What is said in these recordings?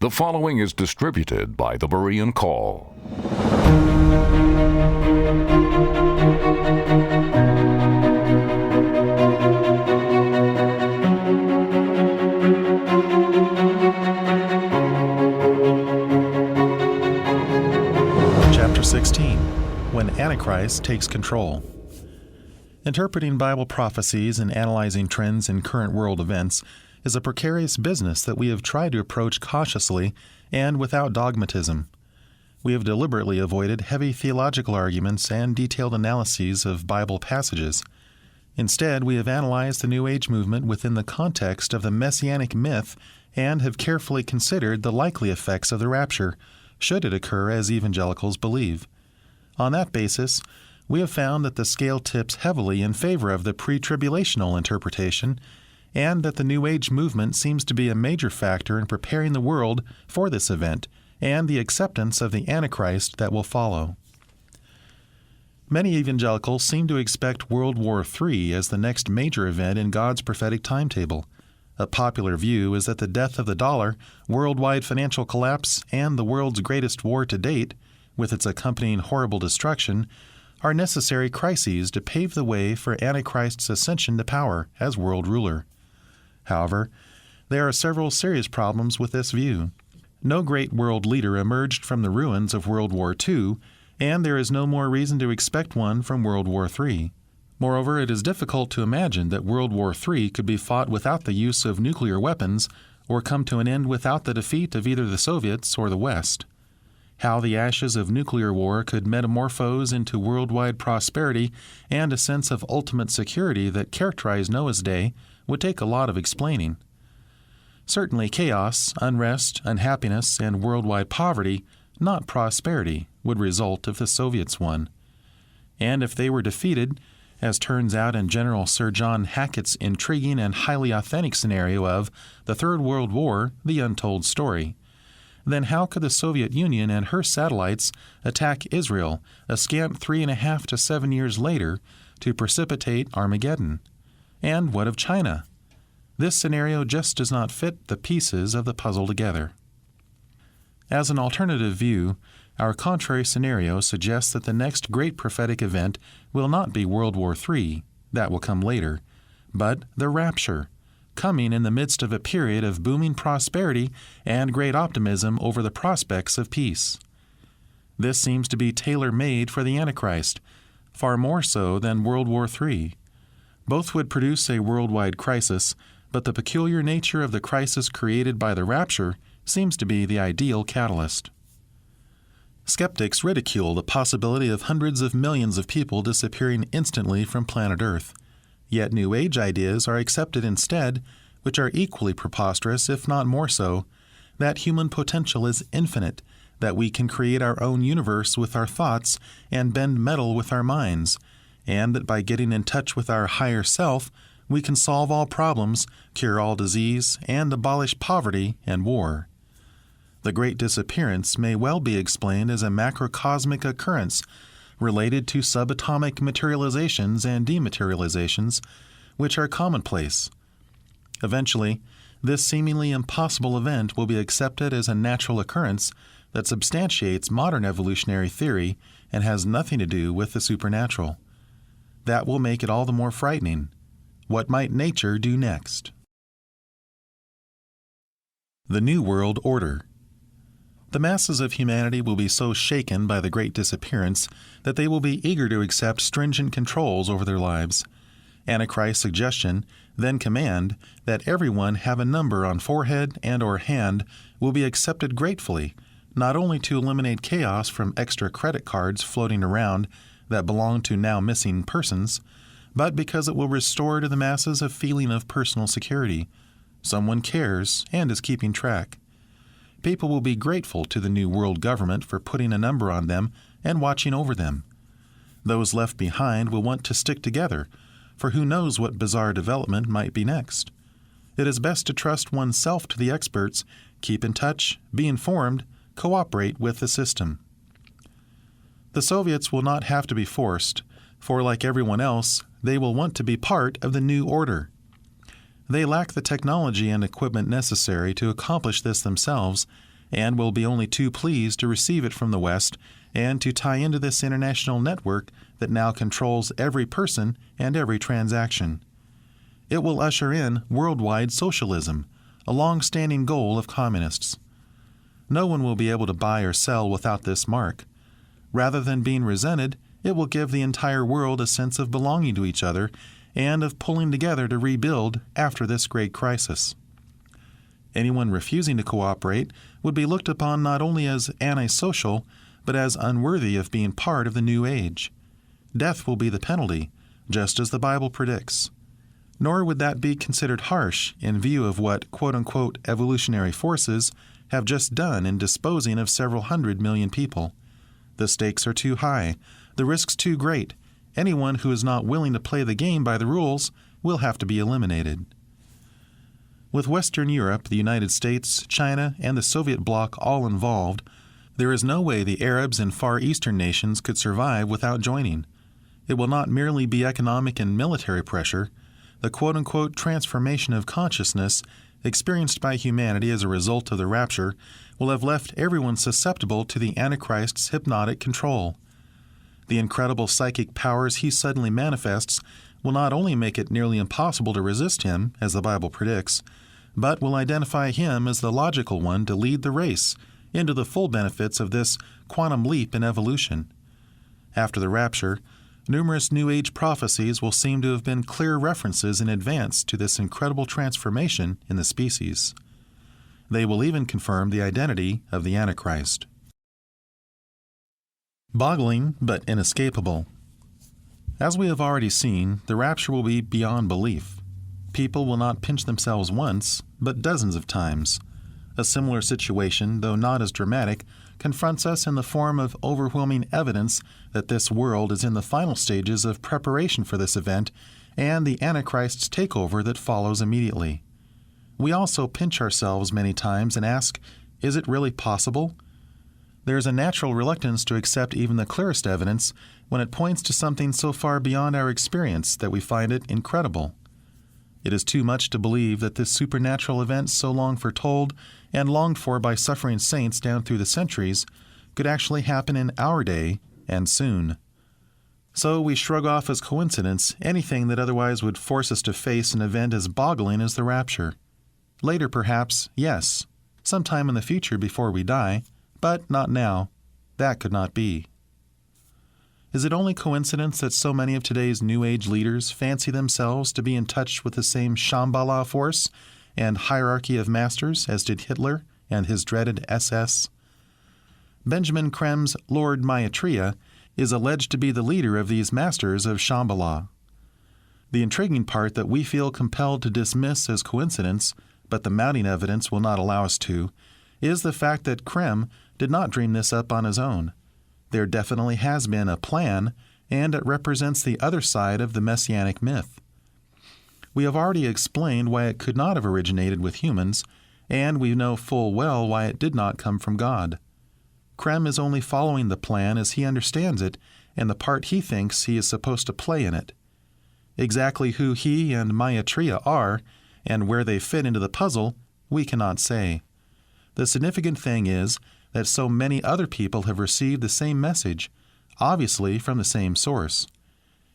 The following is distributed by the Berean Call. Chapter 16. When Antichrist Takes Control. Interpreting Bible prophecies and analyzing trends in current world events is a precarious business that we have tried to approach cautiously and without dogmatism. We have deliberately avoided heavy theological arguments and detailed analyses of Bible passages. Instead, we have analyzed the New Age movement within the context of the Messianic myth and have carefully considered the likely effects of the rapture, should it occur as evangelicals believe. On that basis, we have found that the scale tips heavily in favor of the pre-tribulational interpretation, and that the New Age movement seems to be a major factor in preparing the world for this event and the acceptance of the Antichrist that will follow. Many evangelicals seem to expect World War III as the next major event in God's prophetic timetable. A popular view is that the death of the dollar, worldwide financial collapse, and the world's greatest war to date, with its accompanying horrible destruction, are necessary crises to pave the way for Antichrist's ascension to power as world ruler. However, there are several serious problems with this view. No great world leader emerged from the ruins of World War II, and there is no more reason to expect one from World War III. Moreover, it is difficult to imagine that World War III could be fought without the use of nuclear weapons or come to an end without the defeat of either the Soviets or the West. How the ashes of nuclear war could metamorphose into worldwide prosperity and a sense of ultimate security that characterized Noah's day would take a lot of explaining. Certainly chaos, unrest, unhappiness, and worldwide poverty, not prosperity, would result if the Soviets won. And if they were defeated, as turns out in General Sir John Hackett's intriguing and highly authentic scenario of the Third World War, The Untold Story, then how could the Soviet Union and her satellites attack Israel a scant 3.5 to 7 years later to precipitate Armageddon? And what of China? This scenario just does not fit the pieces of the puzzle together. As an alternative view, our contrary scenario suggests that the next great prophetic event will not be World War III, that will come later, but the Rapture, coming in the midst of a period of booming prosperity and great optimism over the prospects of peace. This seems to be tailor-made for the Antichrist, far more so than World War III. Both would produce a worldwide crisis, but the peculiar nature of the crisis created by the rapture seems to be the ideal catalyst. Skeptics ridicule the possibility of hundreds of millions of people disappearing instantly from planet Earth. Yet New Age ideas are accepted instead, which are equally preposterous, if not more so, that human potential is infinite, that we can create our own universe with our thoughts and bend metal with our minds, and that by getting in touch with our higher self, we can solve all problems, cure all disease, and abolish poverty and war. The Great Disappearance may well be explained as a macrocosmic occurrence related to subatomic materializations and dematerializations, which are commonplace. Eventually, this seemingly impossible event will be accepted as a natural occurrence that substantiates modern evolutionary theory and has nothing to do with the supernatural. That will make it all the more frightening. What might nature do next? The New World Order. The masses of humanity will be so shaken by the Great Disappearance that they will be eager to accept stringent controls over their lives. Antichrist's suggestion, then command, that everyone have a number on forehead and or hand will be accepted gratefully, not only to eliminate chaos from extra credit cards floating around that belong to now missing persons, but because it will restore to the masses a feeling of personal security. Someone cares and is keeping track. People will be grateful to the New World Government for putting a number on them and watching over them. Those left behind will want to stick together, for who knows what bizarre development might be next. It is best to trust oneself to the experts, keep in touch, be informed, cooperate with the system. The Soviets will not have to be forced, for like everyone else, they will want to be part of the new order. They lack the technology and equipment necessary to accomplish this themselves, and will be only too pleased to receive it from the West and to tie into this international network that now controls every person and every transaction. It will usher in worldwide socialism, a long-standing goal of communists. No one will be able to buy or sell without this mark. Rather than being resented, it will give the entire world a sense of belonging to each other and of pulling together to rebuild after this great crisis. Anyone refusing to cooperate would be looked upon not only as antisocial, but as unworthy of being part of the new age. Death will be the penalty, just as the Bible predicts. Nor would that be considered harsh in view of what quote-unquote evolutionary forces have just done in disposing of several 100 million people. The stakes are too high, the risks too great. Anyone who is not willing to play the game by the rules will have to be eliminated. With Western Europe, the United States, China, and the Soviet bloc all involved, there is no way the Arabs and Far Eastern nations could survive without joining. It will not merely be economic and military pressure. The quote-unquote transformation of consciousness experienced by humanity as a result of the Rapture will have left everyone susceptible to the Antichrist's hypnotic control. The incredible psychic powers he suddenly manifests will not only make it nearly impossible to resist him, as the Bible predicts, but will identify him as the logical one to lead the race into the full benefits of this quantum leap in evolution. After the Rapture, numerous New Age prophecies will seem to have been clear references in advance to this incredible transformation in the species. They will even confirm the identity of the Antichrist. Boggling, but inescapable. As we have already seen, the rapture will be beyond belief. People will not pinch themselves once, but dozens of times. A similar situation, though not as dramatic, confronts us in the form of overwhelming evidence that this world is in the final stages of preparation for this event and the Antichrist's takeover that follows immediately. We also pinch ourselves many times and ask, is it really possible? There is a natural reluctance to accept even the clearest evidence when it points to something so far beyond our experience that we find it incredible. It is too much to believe that this supernatural event so long foretold and longed for by suffering saints down through the centuries could actually happen in our day and soon. So we shrug off as coincidence anything that otherwise would force us to face an event as boggling as the Rapture. Later perhaps, yes, sometime in the future before we die, but not now. That could not be. Is it only coincidence that so many of today's New Age leaders fancy themselves to be in touch with the same Shambhala force and hierarchy of masters as did Hitler and his dreaded SS? Benjamin Krem's Lord Maitreya is alleged to be the leader of these masters of Shambhala. The intriguing part that we feel compelled to dismiss as coincidence, but the mounting evidence will not allow us to, is the fact that Krem did not dream this up on his own. There definitely has been a plan, and it represents the other side of the messianic myth. We have already explained why it could not have originated with humans, and we know full well why it did not come from God. Krem is only following the plan as he understands it and the part he thinks he is supposed to play in it. Exactly who he and Maitreya are, and where they fit into the puzzle, we cannot say. The significant thing is that so many other people have received the same message, obviously from the same source.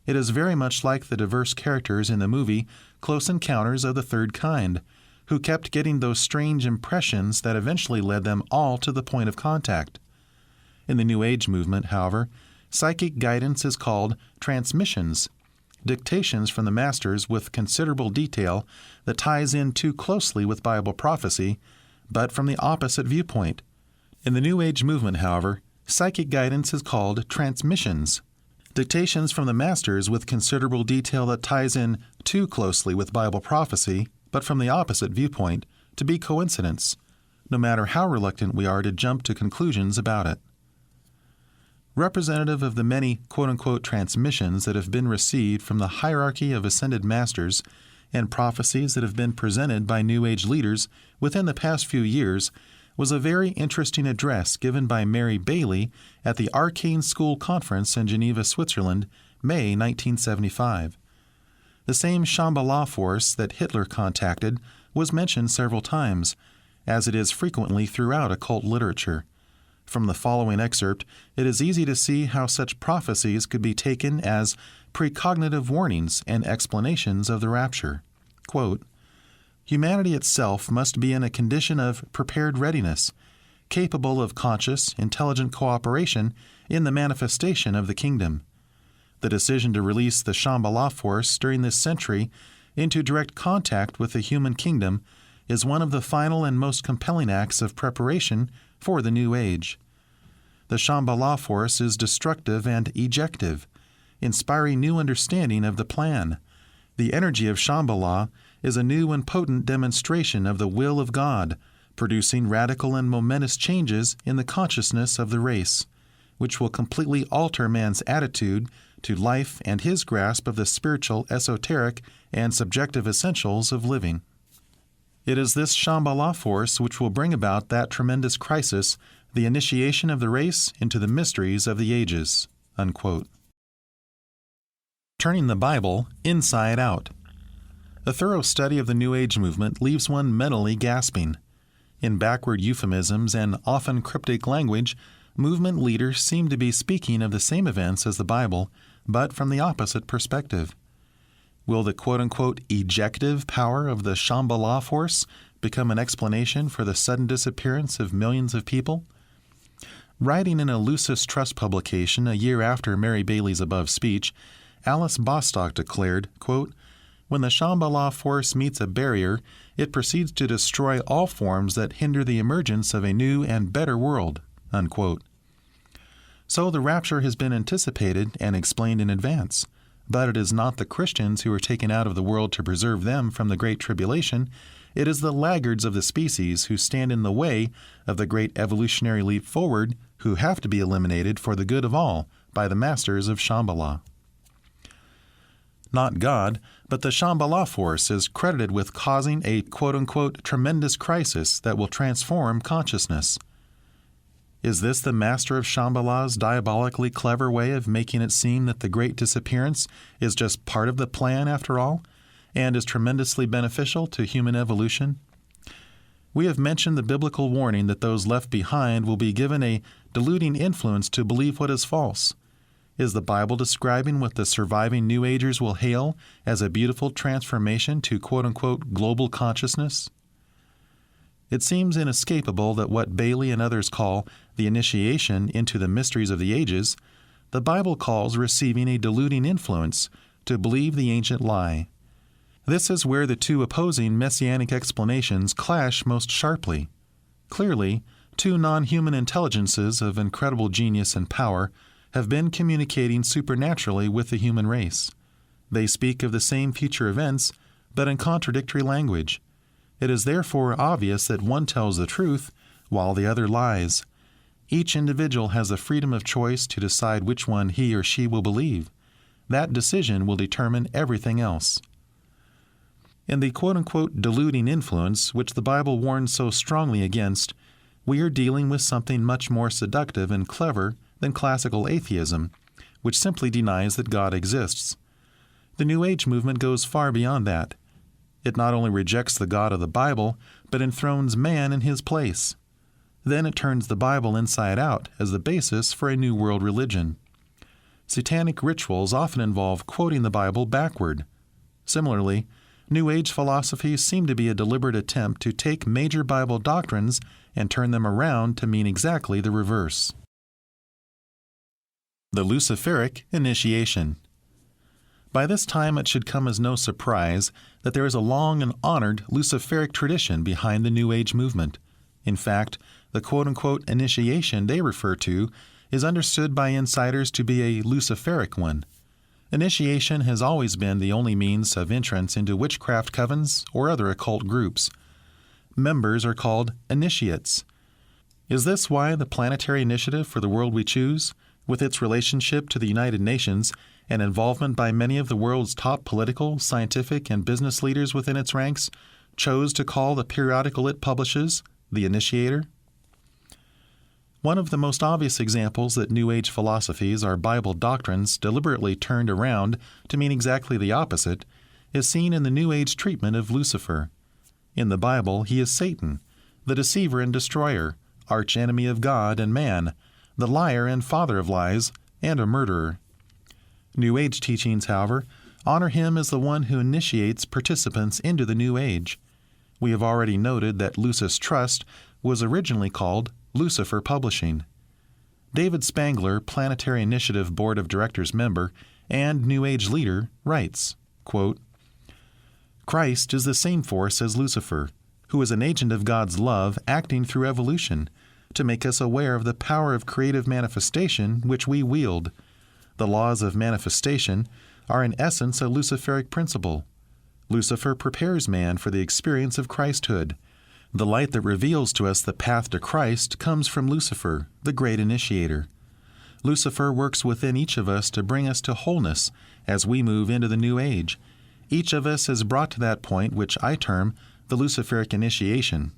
It is very much like the diverse characters in the movie Close Encounters of the Third Kind, who kept getting those strange impressions that eventually led them all to the point of contact. In the New Age movement, however, psychic guidance is called transmissions, dictations from the masters with considerable detail that ties in too closely with Bible prophecy, but from the opposite viewpoint. In the New Age movement, however, psychic guidance is called transmissions, dictations from the masters with considerable detail that ties in too closely with Bible prophecy, but from the opposite viewpoint, to be coincidence, no matter how reluctant we are to jump to conclusions about it. Representative of the many quote-unquote transmissions that have been received from the hierarchy of ascended masters and prophecies that have been presented by New Age leaders within the past few years was a very interesting address given by Mary Bailey at the Arcane School Conference in Geneva, Switzerland, May 1975. The same Shambhala force that Hitler contacted was mentioned several times, as it is frequently throughout occult literature. From the following excerpt, it is easy to see how such prophecies could be taken as precognitive warnings and explanations of the rapture. Quote, "Humanity itself must be in a condition of prepared readiness, capable of conscious, intelligent cooperation in the manifestation of the kingdom. The decision to release the Shambhala force during this century into direct contact with the human kingdom is one of the final and most compelling acts of preparation for the new age. The Shambhala force is destructive and ejective, inspiring new understanding of the plan. The energy of Shambhala is a new and potent demonstration of the will of God, producing radical and momentous changes in the consciousness of the race, which will completely alter man's attitude to life and his grasp of the spiritual, esoteric, and subjective essentials of living. It is this Shambhala force which will bring about that tremendous crisis, the initiation of the race into the mysteries of the ages." Unquote. Turning the Bible inside out. A thorough study of the New Age movement leaves one mentally gasping. In backward euphemisms and often cryptic language, movement leaders seem to be speaking of the same events as the Bible, but from the opposite perspective. Will the quote-unquote ejective power of the Shambhala force become an explanation for the sudden disappearance of millions of people? Writing in a Lucis Trust publication a year after Mary Bailey's above speech, Alice Bostock declared, quote, "When the Shambhala force meets a barrier, it proceeds to destroy all forms that hinder the emergence of a new and better world." Unquote. So the rapture has been anticipated and explained in advance. But it is not the Christians who are taken out of the world to preserve them from the Great Tribulation. It is the laggards of the species who stand in the way of the great evolutionary leap forward who have to be eliminated for the good of all by the masters of Shambhala. Not God, but the Shambhala force is credited with causing a quote-unquote tremendous crisis that will transform consciousness. Is this the master of Shambhala's diabolically clever way of making it seem that the great disappearance is just part of the plan after all, and is tremendously beneficial to human evolution? We have mentioned the biblical warning that those left behind will be given a deluding influence to believe what is false. Is the Bible describing what the surviving New Agers will hail as a beautiful transformation to quote-unquote global consciousness? It seems inescapable that what Bailey and others call the initiation into the mysteries of the ages, the Bible calls receiving a deluding influence to believe the ancient lie. This is where the two opposing messianic explanations clash most sharply. Clearly, two non-human intelligences of incredible genius and power have been communicating supernaturally with the human race. They speak of the same future events, but in contradictory language. It is therefore obvious that one tells the truth, while the other lies. Each individual has the freedom of choice to decide which one he or she will believe. That decision will determine everything else. In the quote-unquote deluding influence, which the Bible warns so strongly against, we are dealing with something much more seductive and clever than classical atheism, which simply denies that God exists. The New Age movement goes far beyond that. It not only rejects the God of the Bible, but enthrones man in his place. Then it turns the Bible inside out as the basis for a New World religion. Satanic rituals often involve quoting the Bible backward. Similarly, New Age philosophies seem to be a deliberate attempt to take major Bible doctrines and turn them around to mean exactly the reverse. The Luciferic initiation. By this time, it should come as no surprise that there is a long and honored Luciferic tradition behind the New Age movement. In fact, the quote-unquote initiation they refer to is understood by insiders to be a Luciferic one. Initiation has always been the only means of entrance into witchcraft covens or other occult groups. Members are called initiates. Is this why the Planetary Initiative for the World We Choose, with its relationship to the United Nations and involvement by many of the world's top political, scientific, and business leaders within its ranks, chose to call the periodical it publishes the Initiator? One of the most obvious examples that New Age philosophies are Bible doctrines deliberately turned around to mean exactly the opposite is seen in the New Age treatment of Lucifer. In the Bible, he is Satan, the deceiver and destroyer, archenemy of God and man, the liar and father of lies, and a murderer. New Age teachings, however, honor him as the one who initiates participants into the New Age. We have already noted that Lucis Trust was originally called Lucifer Publishing. David Spangler, Planetary Initiative Board of Directors member and New Age leader, writes, quote, Christ is the same force as Lucifer, who is an agent of God's love acting through evolution to make us aware of the power of creative manifestation which we wield. The laws of manifestation are in essence a Luciferic principle. Lucifer prepares man for the experience of Christhood. The light that reveals to us the path to Christ comes from Lucifer, the great initiator. Lucifer works within each of us to bring us to wholeness as we move into the New Age. Each of us is brought to that point which I term the Luciferic initiation.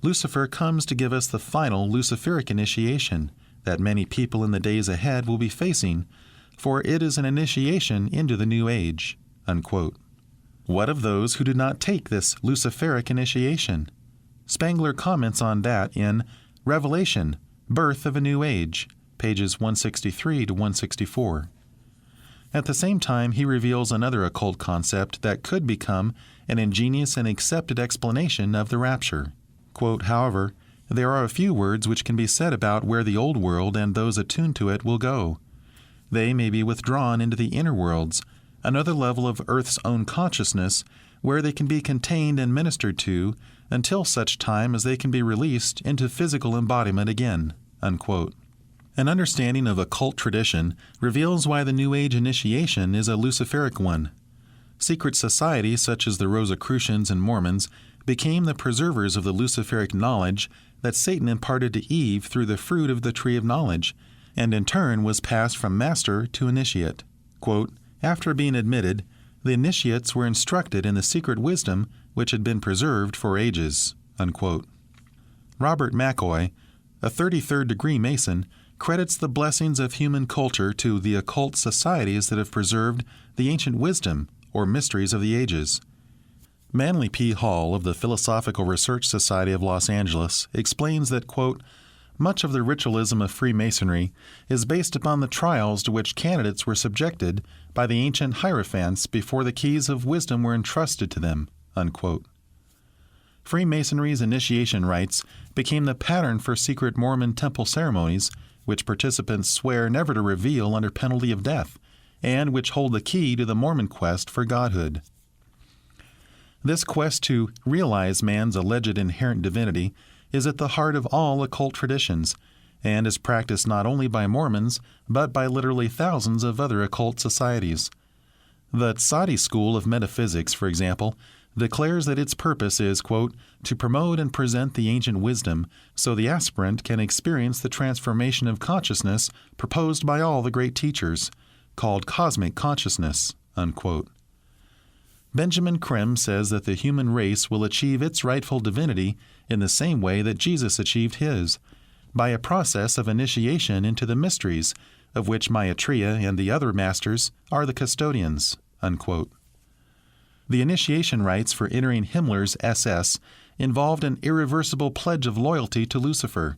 Lucifer comes to give us the final Luciferic initiation that many people in the days ahead will be facing, for it is an initiation into the New Age." Unquote. What of those who did not take this Luciferic initiation? Spangler comments on that in Revelation, Birth of a New Age, pages 163 to 164. At the same time, he reveals another occult concept that could become an ingenious and accepted explanation of the rapture. Quote, "However, there are a few words which can be said about where the old world and those attuned to it will go. They may be withdrawn into the inner worlds, another level of Earth's own consciousness, where they can be contained and ministered to until such time as they can be released into physical embodiment again." Unquote. An understanding of occult tradition reveals why the New Age initiation is a Luciferic one. Secret societies such as the Rosicrucians and Mormons became the preservers of the Luciferic knowledge that Satan imparted to Eve through the fruit of the tree of knowledge, and in turn was passed from master to initiate. Quote, "After being admitted, the initiates were instructed in the secret wisdom which had been preserved for ages." Unquote. Robert McCoy, a 33rd-degree Mason, credits the blessings of human culture to the occult societies that have preserved the ancient wisdom or mysteries of the ages. Manly P. Hall of the Philosophical Research Society of Los Angeles explains that, quote, "Much of the ritualism of Freemasonry is based upon the trials to which candidates were subjected by the ancient hierophants before the keys of wisdom were entrusted to them." Unquote. Freemasonry's initiation rites became the pattern for secret Mormon temple ceremonies, which participants swear never to reveal under penalty of death, and which hold the key to the Mormon quest for godhood. This quest to realize man's alleged inherent divinity is at the heart of all occult traditions, and is practiced not only by Mormons, but by literally thousands of other occult societies. The Tzadi school of metaphysics, for example, declares that its purpose is, quote, "to promote and present the ancient wisdom so the aspirant can experience the transformation of consciousness proposed by all the great teachers, called cosmic consciousness." Unquote. Benjamin Krim says that the human race will achieve its rightful divinity in the same way that Jesus achieved his, by a process of initiation into the mysteries, of which Maitreya and the other masters are the custodians. Unquote. The initiation rites for entering Himmler's SS involved an irreversible pledge of loyalty to Lucifer,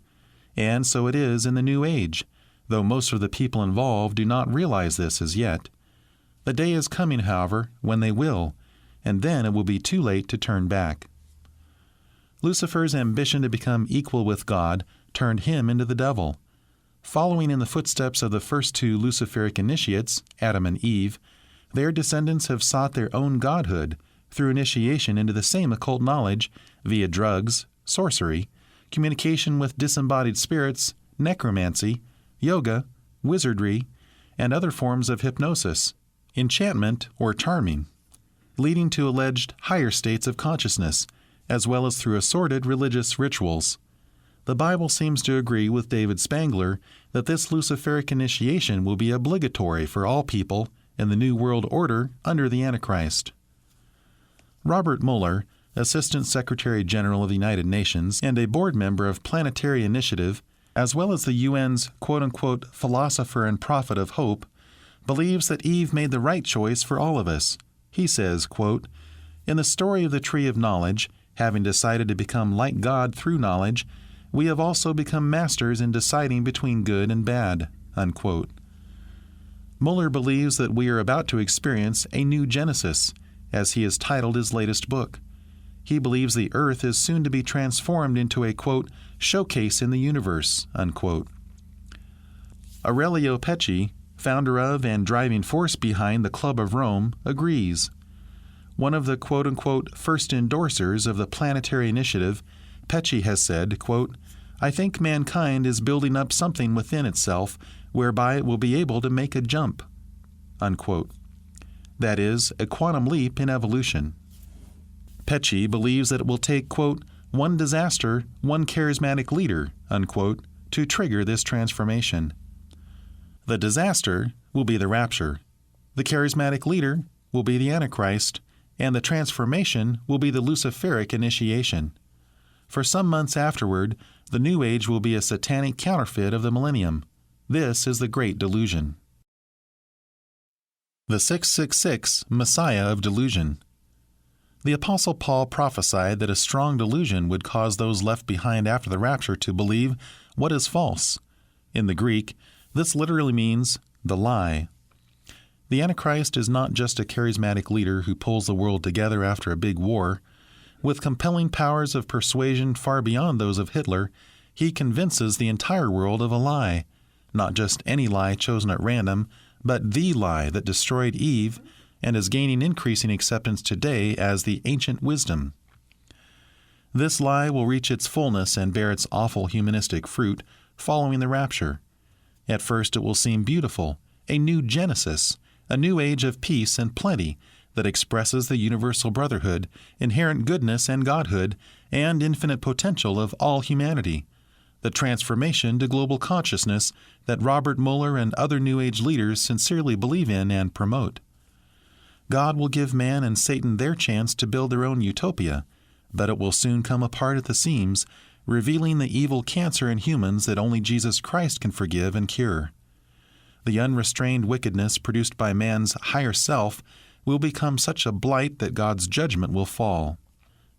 and so it is in the New Age, though most of the people involved do not realize this as yet. The day is coming, however, when they will, and then it will be too late to turn back. Lucifer's ambition to become equal with God turned him into the devil. Following in the footsteps of the first two Luciferic initiates, Adam and Eve, their descendants have sought their own godhood through initiation into the same occult knowledge via drugs, sorcery, communication with disembodied spirits, necromancy, yoga, wizardry, and other forms of hypnosis, enchantment, or charming, leading to alleged higher states of consciousness, as well as through assorted religious rituals. The Bible seems to agree with David Spangler that this Luciferic initiation will be obligatory for all people in the New World Order under the Antichrist. Robert Mueller, Assistant Secretary General of the United Nations and a board member of Planetary Initiative, as well as the UN's quote-unquote philosopher and prophet of hope, believes that Eve made the right choice for all of us. He says, quote, "In the story of the Tree of Knowledge, Having decided to become like God through knowledge, we have also become masters in deciding between good and bad." Unquote. Muller believes that we are about to experience a new Genesis, as he has titled his latest book. He believes the earth is soon to be transformed into a, quote, "showcase in the universe," unquote. Aurelio Pecci, founder of and driving force behind the Club of Rome, agrees. One of the quote-unquote first endorsers of the planetary initiative, Pecci has said, quote, "I think mankind is building up something within itself whereby it will be able to make a jump," unquote. That is, a quantum leap in evolution. Pecci believes that it will take, quote, "one disaster, one charismatic leader," unquote, to trigger this transformation. The disaster will be the rapture. The charismatic leader will be the Antichrist, and the transformation will be the Luciferic initiation. For some months afterward, the New Age will be a satanic counterfeit of the millennium. This is the Great Delusion. The 666 Messiah of Delusion. The Apostle Paul prophesied that a strong delusion would cause those left behind after the rapture to believe what is false. In the Greek, this literally means the lie. The Antichrist is not just a charismatic leader who pulls the world together after a big war. With compelling powers of persuasion far beyond those of Hitler, he convinces the entire world of a lie, not just any lie chosen at random, but the lie that destroyed Eve and is gaining increasing acceptance today as the ancient wisdom. This lie will reach its fullness and bear its awful humanistic fruit following the rapture. At first it will seem beautiful, a new Genesis, a new age of peace and plenty that expresses the universal brotherhood, inherent goodness and godhood, and infinite potential of all humanity, the transformation to global consciousness that Robert Mueller and other New Age leaders sincerely believe in and promote. God will give man and Satan their chance to build their own utopia, but it will soon come apart at the seams, revealing the evil cancer in humans that only Jesus Christ can forgive and cure. The unrestrained wickedness produced by man's higher self will become such a blight that God's judgment will fall.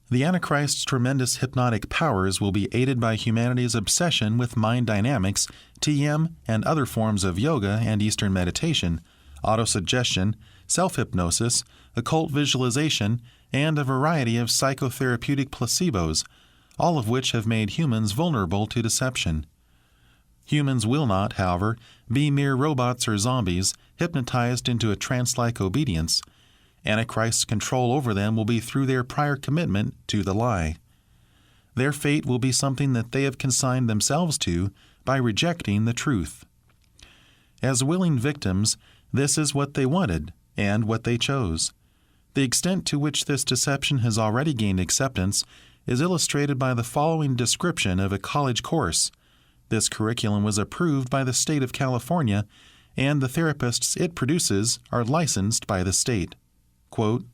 The Antichrist's tremendous hypnotic powers will be aided by humanity's obsession with mind dynamics, TM, and other forms of yoga and Eastern meditation, autosuggestion, self-hypnosis, occult visualization, and a variety of psychotherapeutic placebos, all of which have made humans vulnerable to deception. Humans will not, however, be mere robots or zombies hypnotized into a trance-like obedience. Antichrist's control over them will be through their prior commitment to the lie. Their fate will be something that they have consigned themselves to by rejecting the truth. As willing victims, this is what they wanted and what they chose. The extent to which this deception has already gained acceptance is illustrated by the following description of a college course. This curriculum was approved by the state of California, and the therapists it produces are licensed by the state. Quote,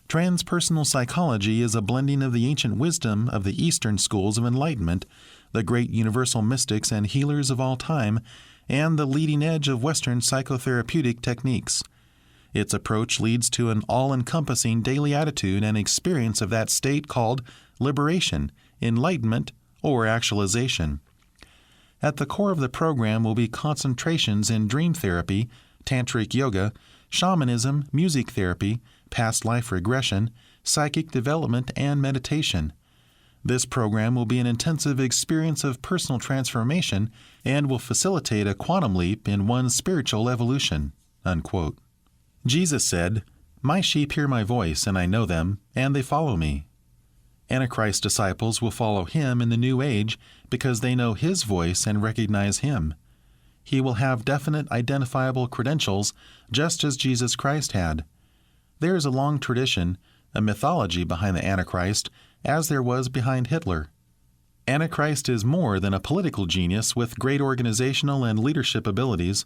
"Transpersonal psychology is a blending of the ancient wisdom of the Eastern schools of enlightenment, the great universal mystics and healers of all time, and the leading edge of Western psychotherapeutic techniques. Its approach leads to an all-encompassing daily attitude and experience of that state called liberation, enlightenment, or actualization. At the core of the program will be concentrations in dream therapy, tantric yoga, shamanism, music therapy, past life regression, psychic development, and meditation. This program will be an intensive experience of personal transformation and will facilitate a quantum leap in one's spiritual evolution." Unquote. Jesus said, "My sheep hear my voice, and I know them, and they follow me." Antichrist disciples will follow him in the New Age because they know his voice and recognize him. He will have definite identifiable credentials, just as Jesus Christ had. There is a long tradition, a mythology behind the Antichrist, as there was behind Hitler. Antichrist is more than a political genius with great organizational and leadership abilities.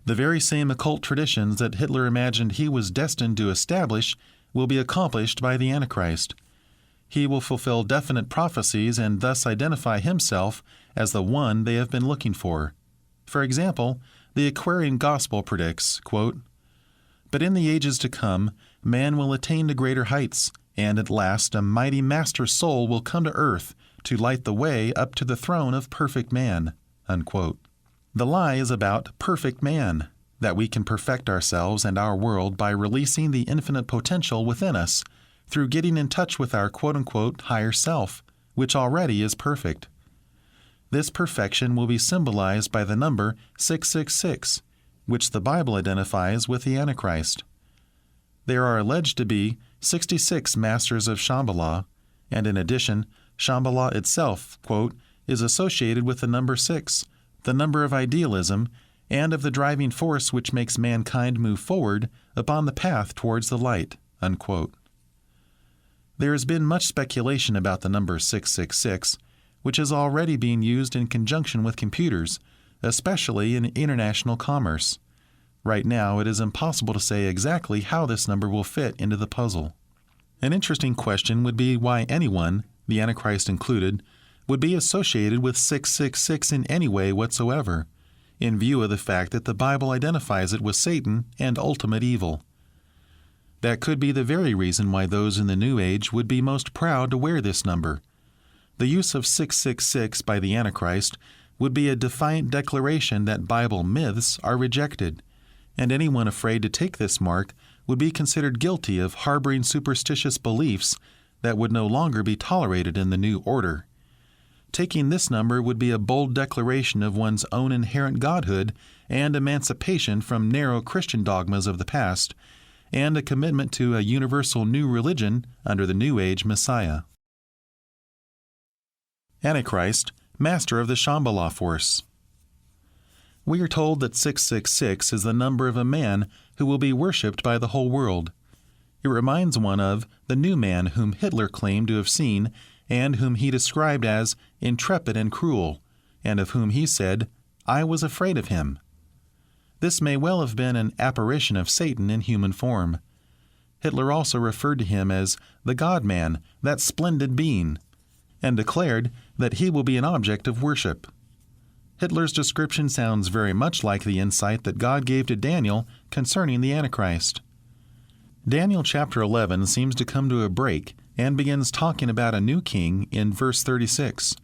The very same occult traditions that Hitler imagined he was destined to establish will be accomplished by the Antichrist. He will fulfill definite prophecies and thus identify himself as the one they have been looking for. For example, the Aquarian Gospel predicts, quote, "But in the ages to come, man will attain to greater heights, and at last a mighty master soul will come to earth to light the way up to the throne of perfect man." Unquote. The lie is about perfect man, that we can perfect ourselves and our world by releasing the infinite potential within us through getting in touch with our quote-unquote higher self, which already is perfect. This perfection will be symbolized by the number 666, which the Bible identifies with the Antichrist. There are alleged to be 66 masters of Shambhala, and in addition, Shambhala itself, quote, is associated with the number 6, the number of idealism, and of the driving force which makes mankind move forward upon the path towards the light, unquote. There has been much speculation about the number 666, which is already being used in conjunction with computers, especially in international commerce. Right now, it is impossible to say exactly how this number will fit into the puzzle. An interesting question would be why anyone, the Antichrist included, would be associated with 666 in any way whatsoever, in view of the fact that the Bible identifies it with Satan and ultimate evil. That could be the very reason why those in the New Age would be most proud to wear this number. The use of 666 by the Antichrist would be a defiant declaration that Bible myths are rejected, and anyone afraid to take this mark would be considered guilty of harboring superstitious beliefs that would no longer be tolerated in the new order. Taking this number would be a bold declaration of one's own inherent godhood and emancipation from narrow Christian dogmas of the past, and a commitment to a universal new religion under the New Age Messiah. Antichrist, master of the Shambhala force. We are told that 666 is the number of a man who will be worshipped by the whole world. It reminds one of the new man whom Hitler claimed to have seen and whom he described as intrepid and cruel, and of whom he said, "I was afraid of him." This may well have been an apparition of Satan in human form. Hitler also referred to him as the God-man, that splendid being, and declared that he will be an object of worship. Hitler's description sounds very much like the insight that God gave to Daniel concerning the Antichrist. Daniel chapter 11 seems to come to a break and begins talking about a new king in verse 36.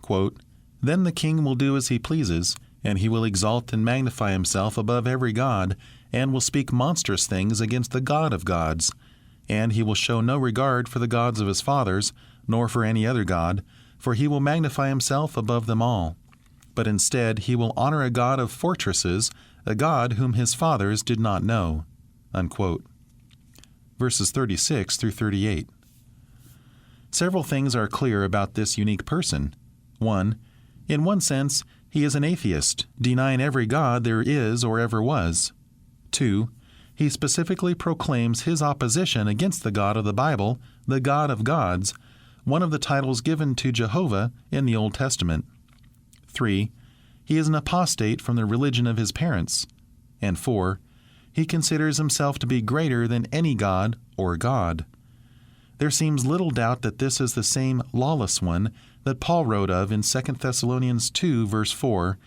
Quote, "Then the king will do as he pleases, and he will exalt and magnify himself above every god, and will speak monstrous things against the God of gods. And he will show no regard for the gods of his fathers, nor for any other god, for he will magnify himself above them all. But instead he will honor a god of fortresses, a god whom his fathers did not know." Unquote. Verses 36 through 38. Several things are clear about this unique person. 1. In one sense, he is an atheist, denying every god there is or ever was. 2. He specifically proclaims his opposition against the God of the Bible, the God of gods, one of the titles given to Jehovah in the Old Testament. 3. He is an apostate from the religion of his parents. And 4. He considers himself to be greater than any god or God. There seems little doubt that this is the same lawless one that Paul wrote of in 2 Thessalonians 2, verse 4,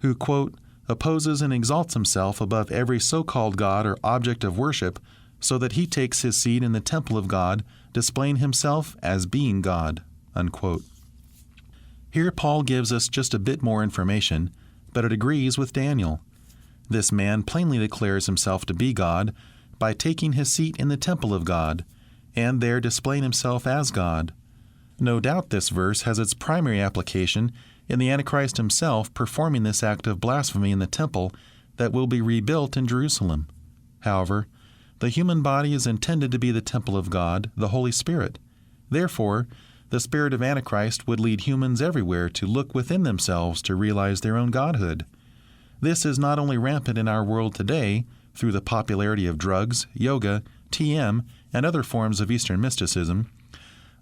who, quote, "opposes and exalts himself above every so-called God or object of worship, so that he takes his seat in the temple of God, displaying himself as being God." Unquote. Here Paul gives us just a bit more information, but it agrees with Daniel. This man plainly declares himself to be God by taking his seat in the temple of God, and there displaying himself as God. No doubt this verse has its primary application in the Antichrist himself performing this act of blasphemy in the temple that will be rebuilt in Jerusalem. However, the human body is intended to be the temple of God, the Holy Spirit. Therefore, the spirit of Antichrist would lead humans everywhere to look within themselves to realize their own godhood. This is not only rampant in our world today through the popularity of drugs, yoga, TM, and other forms of Eastern mysticism,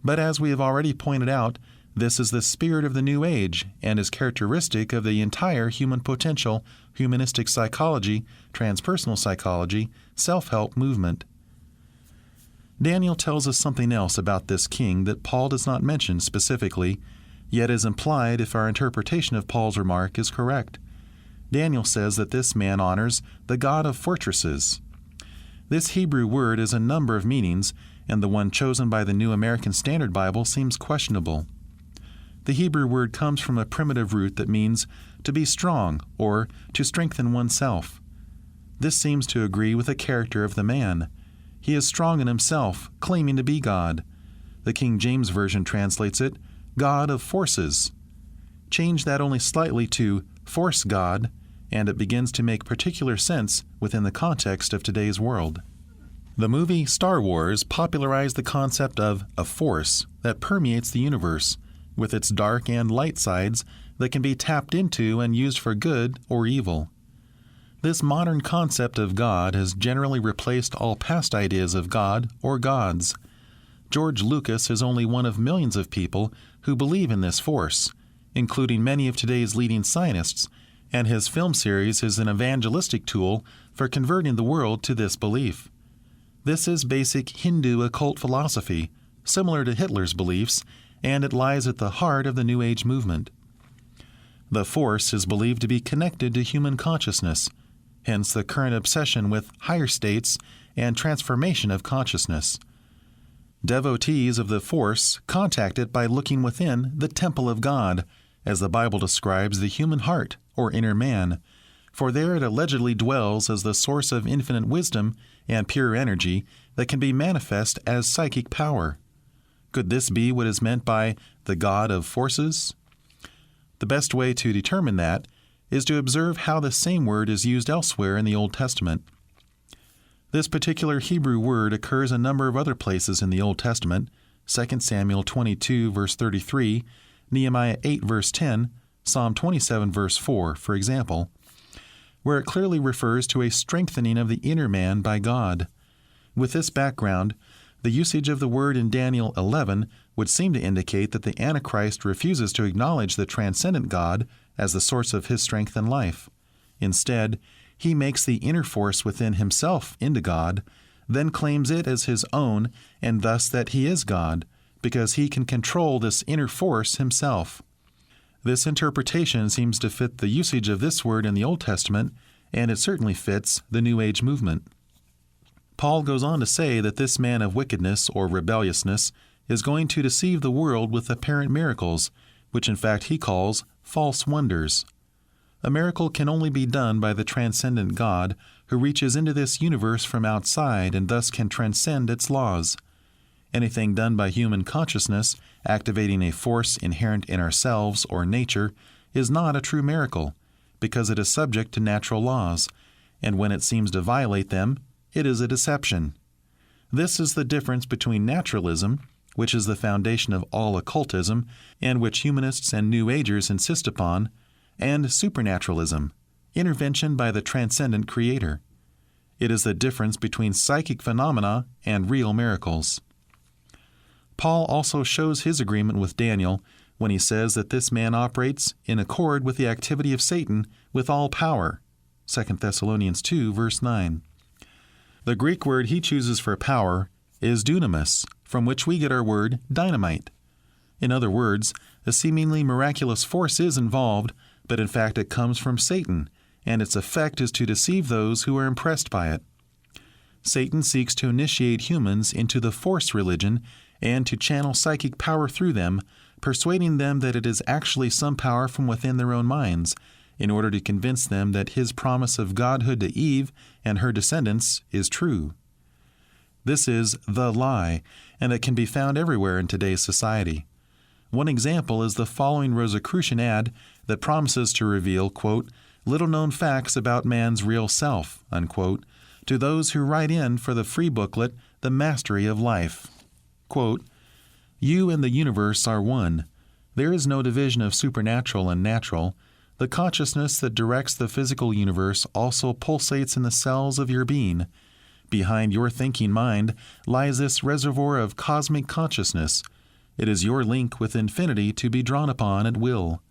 but as we have already pointed out, this is the spirit of the New Age and is characteristic of the entire human potential, humanistic psychology, transpersonal psychology, self-help movement. Daniel tells us something else about this king that Paul does not mention specifically, yet is implied if our interpretation of Paul's remark is correct. Daniel says that this man honors the God of fortresses. This Hebrew word has a number of meanings, and the one chosen by the New American Standard Bible seems questionable. The Hebrew word comes from a primitive root that means to be strong or to strengthen oneself. This seems to agree with the character of the man. He is strong in himself, claiming to be God. The King James Version translates it, God of forces. Change that only slightly to force God, and it begins to make particular sense within the context of today's world. The movie Star Wars popularized the concept of a force that permeates the universe, with its dark and light sides that can be tapped into and used for good or evil. This modern concept of God has generally replaced all past ideas of God or gods. George Lucas is only one of millions of people who believe in this force, including many of today's leading scientists, and his film series is an evangelistic tool for converting the world to this belief. This is basic Hindu occult philosophy, similar to Hitler's beliefs, and it lies at the heart of the New Age movement. The force is believed to be connected to human consciousness, hence the current obsession with higher states and transformation of consciousness. Devotees of the force contact it by looking within the temple of God, as the Bible describes the human heart, or inner man, for there it allegedly dwells as the source of infinite wisdom and pure energy that can be manifest as psychic power. Could this be what is meant by the God of forces? The best way to determine that is to observe how the same word is used elsewhere in the Old Testament. This particular Hebrew word occurs a number of other places in the Old Testament, 2 Samuel 22, verse 33, Nehemiah 8, verse 10, Psalm 27, verse 4, for example, where it clearly refers to a strengthening of the inner man by God. With this background, the usage of the word in Daniel 11 would seem to indicate that the Antichrist refuses to acknowledge the transcendent God as the source of his strength and life. Instead, he makes the inner force within himself into God, then claims it as his own, and thus that he is God, because he can control this inner force himself. This interpretation seems to fit the usage of this word in the Old Testament, and it certainly fits the New Age movement. Paul goes on to say that this man of wickedness or rebelliousness is going to deceive the world with apparent miracles, which in fact he calls false wonders. A miracle can only be done by the transcendent God who reaches into this universe from outside and thus can transcend its laws. Anything done by human consciousness, activating a force inherent in ourselves or nature, is not a true miracle, because it is subject to natural laws, and when it seems to violate them, it is a deception. This is the difference between naturalism, which is the foundation of all occultism, and which humanists and New Agers insist upon, and supernaturalism, intervention by the transcendent Creator. It is the difference between psychic phenomena and real miracles. Paul also shows his agreement with Daniel when he says that this man operates in accord with the activity of Satan with all power, 2 Thessalonians 2, verse 9. The Greek word he chooses for power is dunamis, from which we get our word dynamite. In other words, a seemingly miraculous force is involved, but in fact it comes from Satan, and its effect is to deceive those who are impressed by it. Satan seeks to initiate humans into the force religion and to channel psychic power through them, persuading them that it is actually some power from within their own minds, in order to convince them that his promise of godhood to Eve and her descendants is true. This is the lie, and it can be found everywhere in today's society. One example is the following Rosicrucian ad that promises to reveal, quote, little-known facts about man's real self, unquote, to those who write in for the free booklet, The Mastery of Life. Quote, you and the universe are one. There is no division of supernatural and natural. The consciousness that directs the physical universe also pulsates in the cells of your being. Behind your thinking mind lies this reservoir of cosmic consciousness. It is your link with infinity to be drawn upon at will.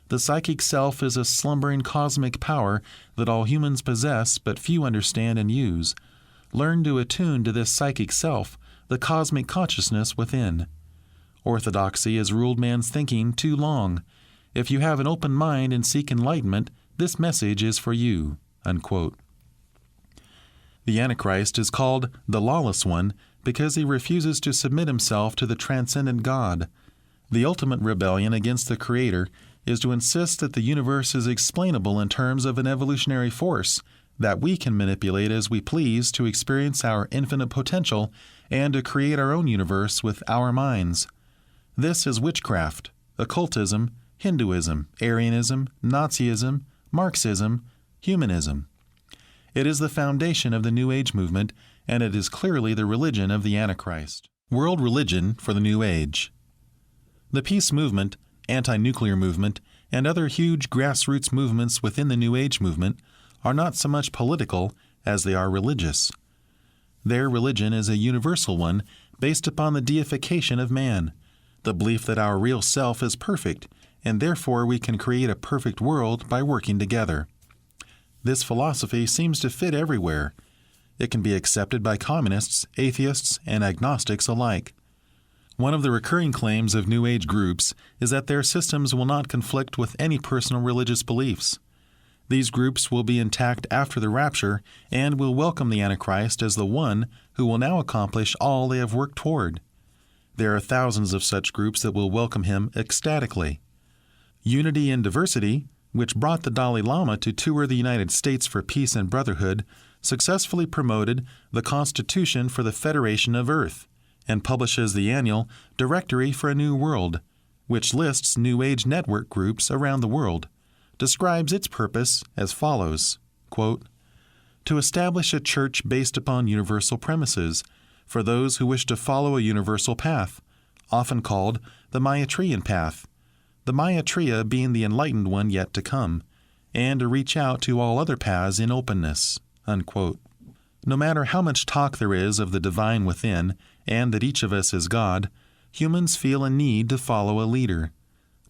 The psychic self is a slumbering cosmic power that all humans possess but few understand and use. Learn to attune to this psychic self, the cosmic consciousness within. Orthodoxy has ruled man's thinking too long. If you have an open mind and seek enlightenment, this message is for you, unquote. The Antichrist is called the Lawless One because he refuses to submit himself to the transcendent God. The ultimate rebellion against the Creator is to insist that the universe is explainable in terms of an evolutionary force that we can manipulate as we please to experience our infinite potential and to create our own universe with our minds. This is witchcraft, occultism, Hinduism, Arianism, Nazism, Marxism, humanism. It is the foundation of the New Age movement, and it is clearly the religion of the Antichrist. World religion for the New Age. The peace movement, anti-nuclear movement, and other huge grassroots movements within the New Age movement are not so much political as they are religious. Their religion is a universal one based upon the deification of man, the belief that our real self is perfect, and therefore we can create a perfect world by working together. This philosophy seems to fit everywhere. It can be accepted by communists, atheists, and agnostics alike. One of the recurring claims of New Age groups is that their systems will not conflict with any personal religious beliefs. These groups will be intact after the rapture and will welcome the Antichrist as the one who will now accomplish all they have worked toward. There are thousands of such groups that will welcome him ecstatically. Unity in Diversity, which brought the Dalai Lama to tour the United States for peace and brotherhood, successfully promoted the Constitution for the Federation of Earth and publishes the annual Directory for a New World, which lists New Age network groups around the world, describes its purpose as follows, quote, "To establish a church based upon universal premises for those who wish to follow a universal path, often called the Maitreyan path, the Maitreya being the enlightened one yet to come, and to reach out to all other paths in openness," unquote. No matter how much talk there is of the divine within and that each of us is God, humans feel a need to follow a leader.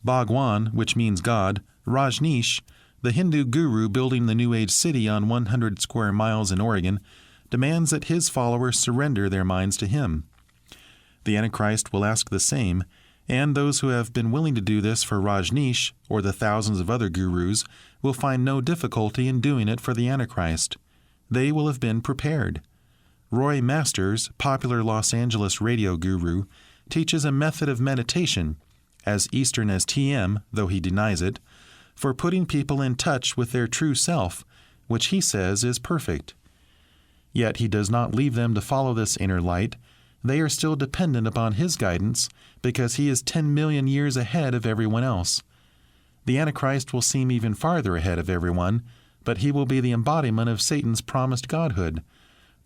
Bhagwan, which means God, Rajneesh, the Hindu guru building the New Age city on 100 square miles in Oregon, demands that his followers surrender their minds to him. The Antichrist will ask the same, and those who have been willing to do this for Rajneesh or the thousands of other gurus will find no difficulty in doing it for the Antichrist. They will have been prepared. Roy Masters, popular Los Angeles radio guru, teaches a method of meditation, as Eastern as TM, though he denies it, for putting people in touch with their true self, which he says is perfect. Yet he does not leave them to follow this inner light. They are still dependent upon his guidance because he is 10 million years ahead of everyone else. The Antichrist will seem even farther ahead of everyone, but he will be the embodiment of Satan's promised godhood,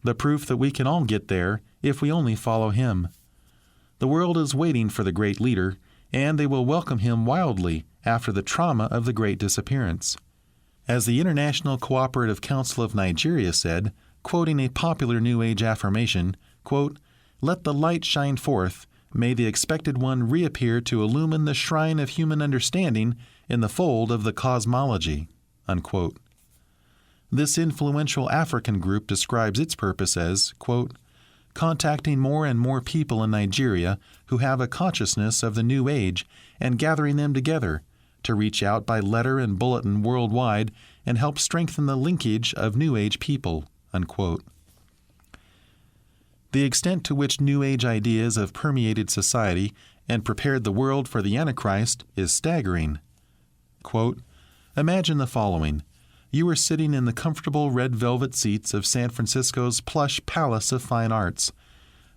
the proof that we can all get there if we only follow him. The world is waiting for the great leader, and they will welcome him wildly after the trauma of the Great Disappearance. As the International Cooperative Council of Nigeria said, quoting a popular New Age affirmation, quote, "Let the light shine forth, may the expected one reappear to illumine the shrine of human understanding in the fold of the cosmology," unquote. This influential African group describes its purpose as, quote, "contacting more and more people in Nigeria who have a consciousness of the New Age and gathering them together to reach out by letter and bulletin worldwide and help strengthen the linkage of New Age people," unquote. The extent to which New Age ideas have permeated society and prepared the world for the Antichrist is staggering. Quote, "Imagine the following. You are sitting in the comfortable red velvet seats of San Francisco's plush Palace of Fine Arts.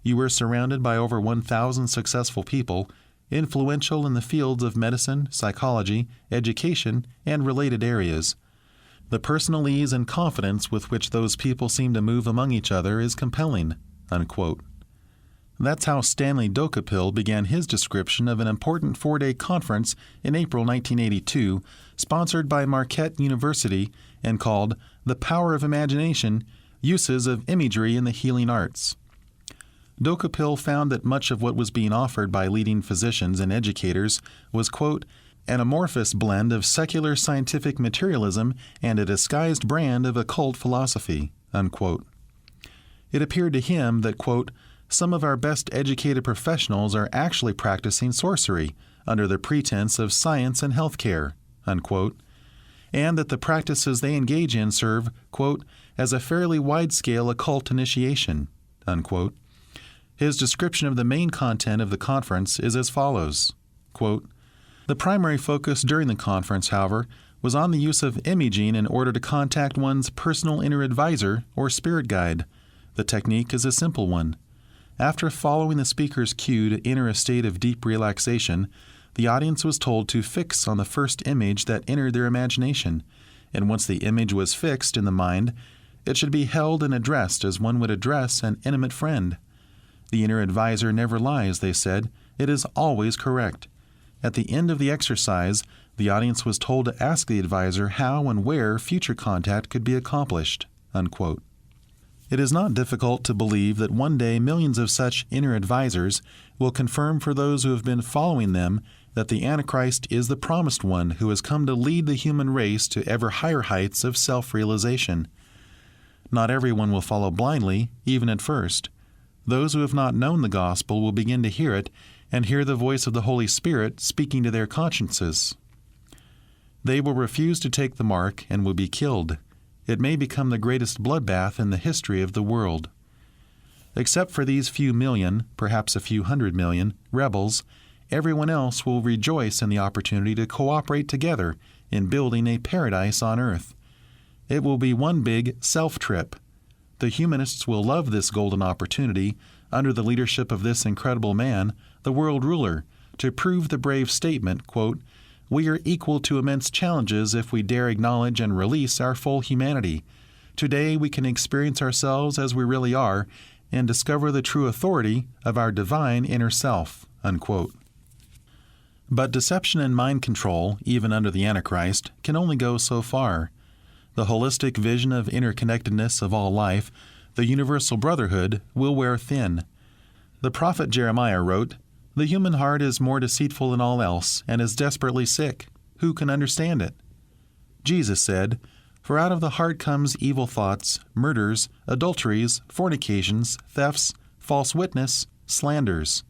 You are surrounded by over 1,000 successful people, influential in the fields of medicine, psychology, education, and related areas. The personal ease and confidence with which those people seem to move among each other is compelling," unquote. That's how Stanley Dokapil began his description of an important 4-day conference in April 1982, sponsored by Marquette University and called The Power of Imagination, Uses of Imagery in the Healing Arts. Dokapil found that much of what was being offered by leading physicians and educators was, quote, "an amorphous blend of secular scientific materialism and a disguised brand of occult philosophy," unquote. It appeared to him that, quote, "some of our best educated professionals are actually practicing sorcery under the pretense of science and healthcare," unquote, and that the practices they engage in serve, quote, "as a fairly wide-scale occult initiation," unquote. His description of the main content of the conference is as follows, quote, "The primary focus during the conference, however, was on the use of imaging in order to contact one's personal inner advisor or spirit guide. The technique is a simple one. After following the speaker's cue to enter a state of deep relaxation, the audience was told to fix on the first image that entered their imagination, and once the image was fixed in the mind, it should be held and addressed as one would address an intimate friend. The inner advisor never lies, they said. It is always correct. At the end of the exercise, the audience was told to ask the advisor how and where future contact could be accomplished." Unquote. It is not difficult to believe that one day millions of such inner advisors will confirm for those who have been following them that the Antichrist is the promised one who has come to lead the human race to ever higher heights of self-realization. Not everyone will follow blindly, even at first. Those who have not known the gospel will begin to hear it and hear the voice of the Holy Spirit speaking to their consciences. They will refuse to take the mark and will be killed. It may become the greatest bloodbath in the history of the world. Except for these few million, perhaps a few 100 million, rebels, everyone else will rejoice in the opportunity to cooperate together in building a paradise on earth. It will be one big self-trip. The humanists will love this golden opportunity, under the leadership of this incredible man, the world ruler, to prove the brave statement, quote, "We are equal to immense challenges if we dare acknowledge and release our full humanity. Today we can experience ourselves as we really are and discover the true authority of our divine inner self." Unquote. But deception and mind control, even under the Antichrist, can only go so far. The holistic vision of interconnectedness of all life, the universal brotherhood, will wear thin. The prophet Jeremiah wrote, "The human heart is more deceitful than all else, and is desperately sick. Who can understand it?" Jesus said, "For out of the heart comes evil thoughts, murders, adulteries, fornications, thefts, false witness, slanders."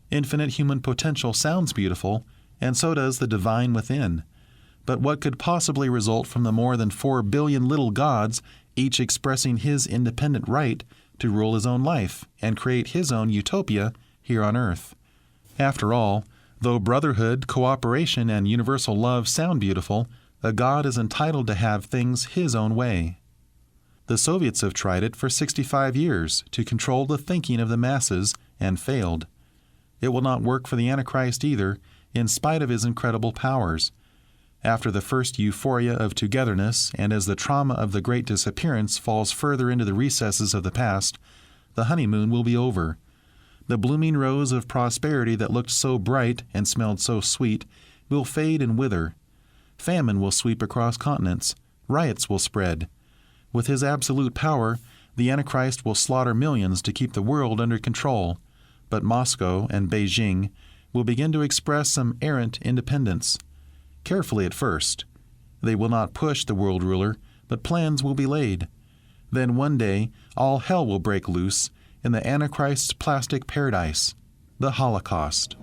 Infinite human potential sounds beautiful, and so does the divine within. But what could possibly result from the more than 4 billion little gods, each expressing his independent right to rule his own life and create his own utopia here on earth? After all, though brotherhood, cooperation, and universal love sound beautiful, a god is entitled to have things his own way. The Soviets have tried it for 65 years to control the thinking of the masses and failed. It will not work for the Antichrist either, in spite of his incredible powers. After the first euphoria of togetherness, and as the trauma of the Great Disappearance falls further into the recesses of the past, the honeymoon will be over. The blooming rose of prosperity that looked so bright and smelled so sweet will fade and wither. Famine will sweep across continents. Riots will spread. With his absolute power, the Antichrist will slaughter millions to keep the world under control. But Moscow and Beijing will begin to express some errant independence. Carefully at first. They will not push the world ruler, but plans will be laid. Then one day, all hell will break loose in the Antichrist's plastic paradise, the Holocaust.